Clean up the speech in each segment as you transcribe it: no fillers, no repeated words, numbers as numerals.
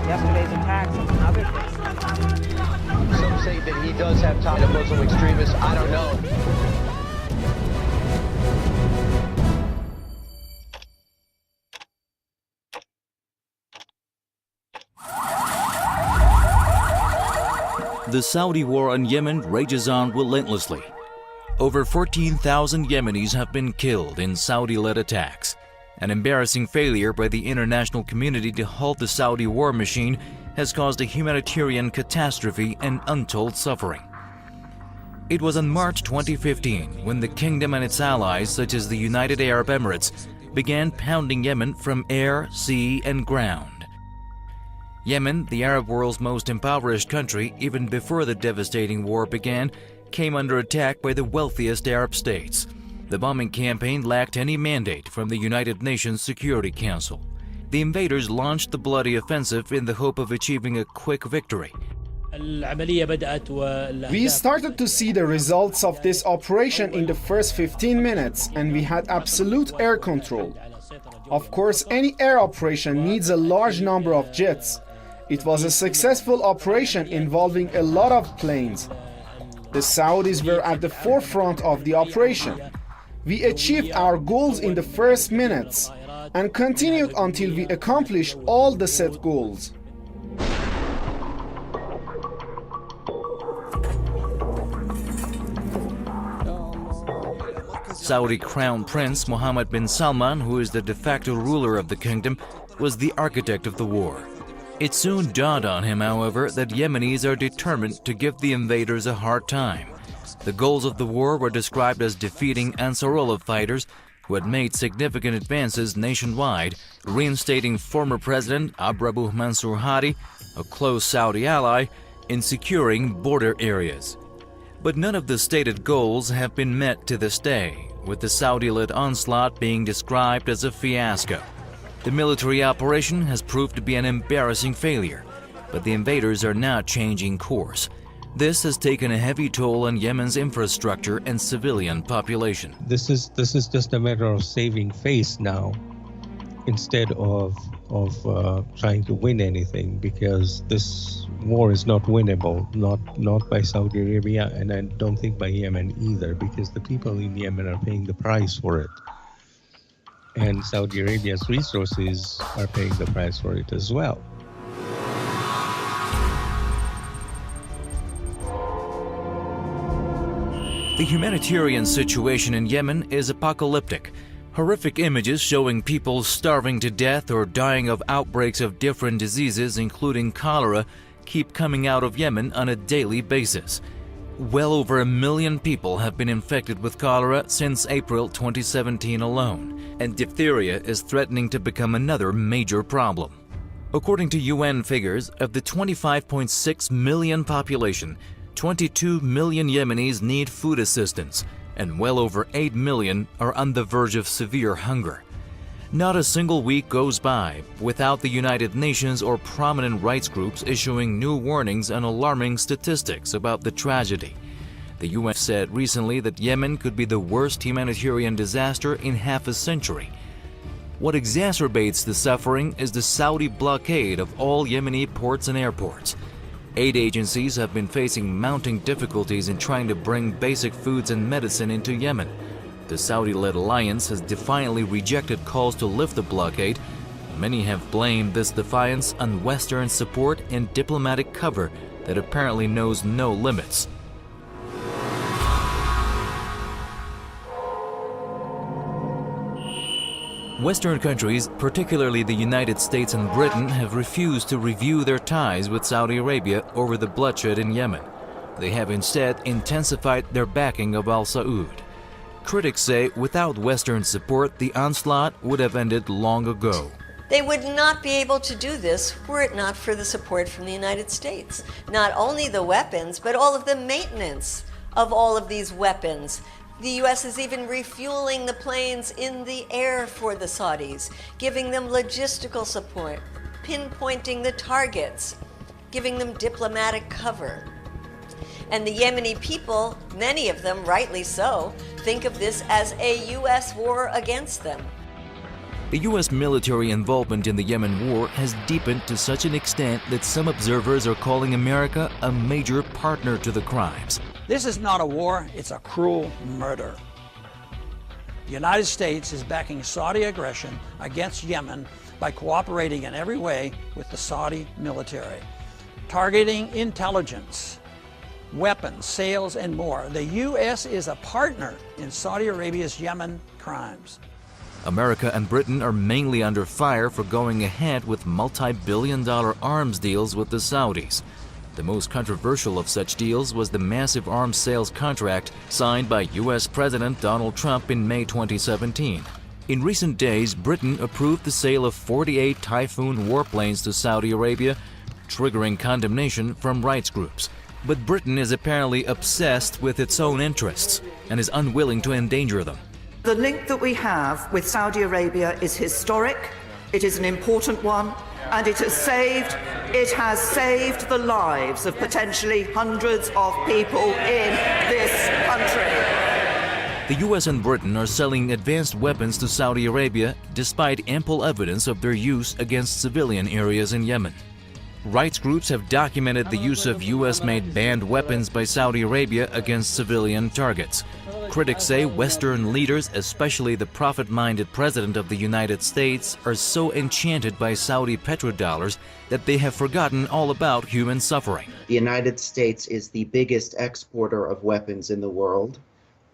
yesterday's attacks and other things. Some say that he does have ties to Muslim extremists. I don't know. The Saudi war on Yemen rages on relentlessly. Over 14,000 Yemenis have been killed in Saudi-led attacks. An embarrassing failure by the international community to halt the Saudi war machine has caused a humanitarian catastrophe and untold suffering. It was on March 2015 when the kingdom and its allies, such as the United Arab Emirates, began pounding Yemen from air, sea, and ground. Yemen, the Arab world's most impoverished country, even before the devastating war began, came under attack by the wealthiest Arab states. The bombing campaign lacked any mandate from the United Nations Security Council. The invaders launched the bloody offensive in the hope of achieving a quick victory. We started to see the results of this operation in the first 15 minutes, and we had absolute air control. Of course, any air operation needs a large number of jets. It was a successful operation involving a lot of planes. The Saudis were at the forefront of the operation. We achieved our goals in the first minutes and continued until we accomplished all the set goals. Saudi Crown Prince Mohammed bin Salman, who is the de facto ruler of the kingdom, was the architect of the war. It soon dawned on him, however, that Yemenis are determined to give the invaders a hard time. The goals of the war were described as defeating Ansarullah fighters who had made significant advances nationwide, reinstating former President Abrabu Mansur Hadi, a close Saudi ally, in securing border areas. But none of the stated goals have been met to this day, with the Saudi-led onslaught being described as a fiasco. The military operation has proved to be an embarrassing failure, but the invaders are now changing course. This has taken a heavy toll on Yemen's infrastructure and civilian population. This is just a matter of saving face now, instead of trying to win anything, because this war is not winnable, not by Saudi Arabia, and I don't think by Yemen either, because the people in Yemen are paying the price for it. And Saudi Arabia's resources are paying the price for it as well. The humanitarian situation in Yemen is apocalyptic. Horrific images showing people starving to death or dying of outbreaks of different diseases, including cholera, keep coming out of Yemen on a daily basis. Well over 1 million people have been infected with cholera since April 2017 alone, and diphtheria is threatening to become another major problem. According to UN figures, of the 25.6 million population, 22 million Yemenis need food assistance, and well over 8 million are on the verge of severe hunger. Not a single week goes by without the United Nations or prominent rights groups issuing new warnings and alarming statistics about the tragedy. The UN said recently that Yemen could be the worst humanitarian disaster in half a century. What exacerbates the suffering is the Saudi blockade of all Yemeni ports and airports. Aid agencies have been facing mounting difficulties in trying to bring basic foods and medicine into Yemen. The Saudi-led alliance has defiantly rejected calls to lift the blockade. Many have blamed this defiance on Western support and diplomatic cover that apparently knows no limits. Western countries, particularly the United States and Britain, have refused to review their ties with Saudi Arabia over the bloodshed in Yemen. They have instead intensified their backing of Al Saud. Critics say without Western support, the onslaught would have ended long ago. They would not be able to do this were it not for the support from the United States. Not only the weapons, but all of the maintenance of all of these weapons. The U.S. is even refueling the planes in the air for the Saudis, giving them logistical support, pinpointing the targets, giving them diplomatic cover. And the Yemeni people, many of them rightly so, think of this as a U.S. war against them. The U.S. military involvement in the Yemen war has deepened to such an extent that some observers are calling America a major partner to the crimes. This is not a war, it's a cruel murder. The United States is backing Saudi aggression against Yemen by cooperating in every way with the Saudi military, targeting intelligence, weapons, sales, and more. The U.S. is a partner in Saudi Arabia's Yemen crimes. America and Britain are mainly under fire for going ahead with multi-billion-dollar arms deals with the Saudis. The most controversial of such deals was the massive arms sales contract signed by U.S. President Donald Trump in May 2017. In recent days, Britain approved the sale of 48 Typhoon warplanes to Saudi Arabia, triggering condemnation from rights groups. But Britain is apparently obsessed with its own interests and is unwilling to endanger them. The link that we have with Saudi Arabia is historic, it is an important one, and it has saved the lives of potentially hundreds of people in this country. The U.S. and Britain are selling advanced weapons to Saudi Arabia despite ample evidence of their use against civilian areas in Yemen. Rights groups have documented the use of U.S.-made banned weapons by Saudi Arabia against civilian targets. Critics say Western leaders, especially the profit-minded President of the United States, are so enchanted by Saudi petrodollars that they have forgotten all about human suffering. The United States is the biggest exporter of weapons in the world.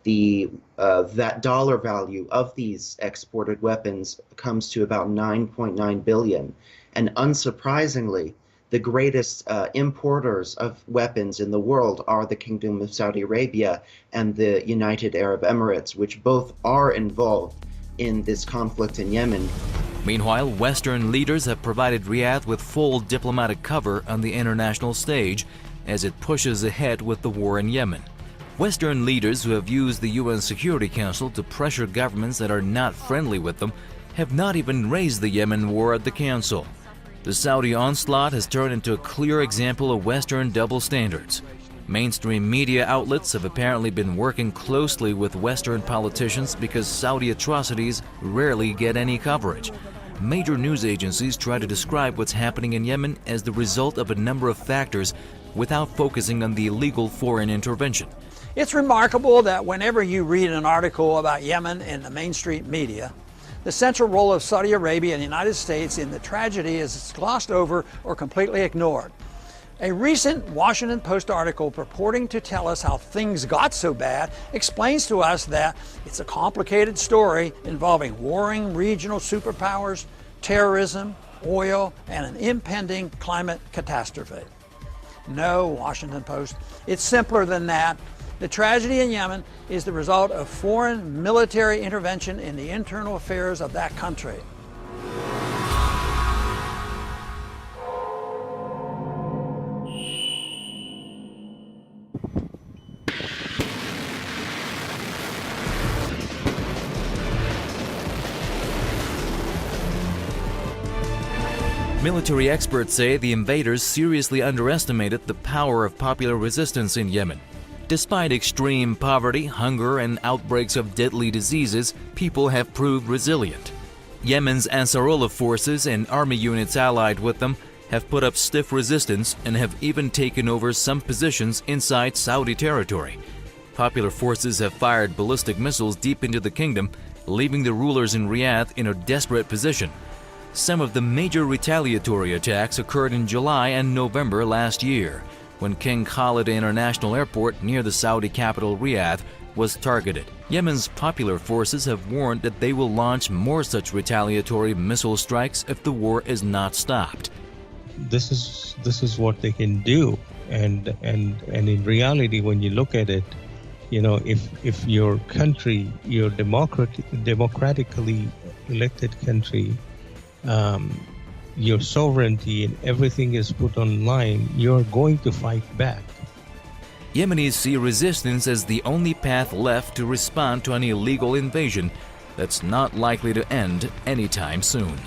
That dollar value of these exported weapons comes to about $9.9 billion. And unsurprisingly, the greatest importers of weapons in the world are the Kingdom of Saudi Arabia and the United Arab Emirates, which both are involved in this conflict in Yemen. Meanwhile, Western leaders have provided Riyadh with full diplomatic cover on the international stage as it pushes ahead with the war in Yemen. Western leaders who have used the UN Security Council to pressure governments that are not friendly with them have not even raised the Yemen war at the Council. The Saudi onslaught has turned into a clear example of Western double standards. Mainstream media outlets have apparently been working closely with Western politicians because Saudi atrocities rarely get any coverage. Major news agencies try to describe what's happening in Yemen as the result of a number of factors without focusing on the illegal foreign intervention. It's remarkable that whenever you read an article about Yemen in the mainstream media, the central role of Saudi Arabia and the United States in the tragedy is glossed over or completely ignored. A recent Washington Post article purporting to tell us how things got so bad explains to us that it's a complicated story involving warring regional superpowers, terrorism, oil, and an impending climate catastrophe. No, Washington Post, it's simpler than that. The tragedy in Yemen is the result of foreign military intervention in the internal affairs of that country. Military experts say the invaders seriously underestimated the power of popular resistance in Yemen. Despite extreme poverty, hunger, and outbreaks of deadly diseases, people have proved resilient. Yemen's Ansarullah forces and army units allied with them have put up stiff resistance and have even taken over some positions inside Saudi territory. Popular forces have fired ballistic missiles deep into the kingdom, leaving the rulers in Riyadh in a desperate position. Some of the major retaliatory attacks occurred in July and November last year, when King Khalid International Airport near the Saudi capital Riyadh was targeted. Yemen's popular forces have warned that they will launch more such retaliatory missile strikes if the war is not stopped. This is what they can do, and in reality, when you look at it, you know, if your country, your democratically elected country, your sovereignty and everything is put online, you're going to fight back. Yemenis see resistance as the only path left to respond to an illegal invasion that's not likely to end anytime soon.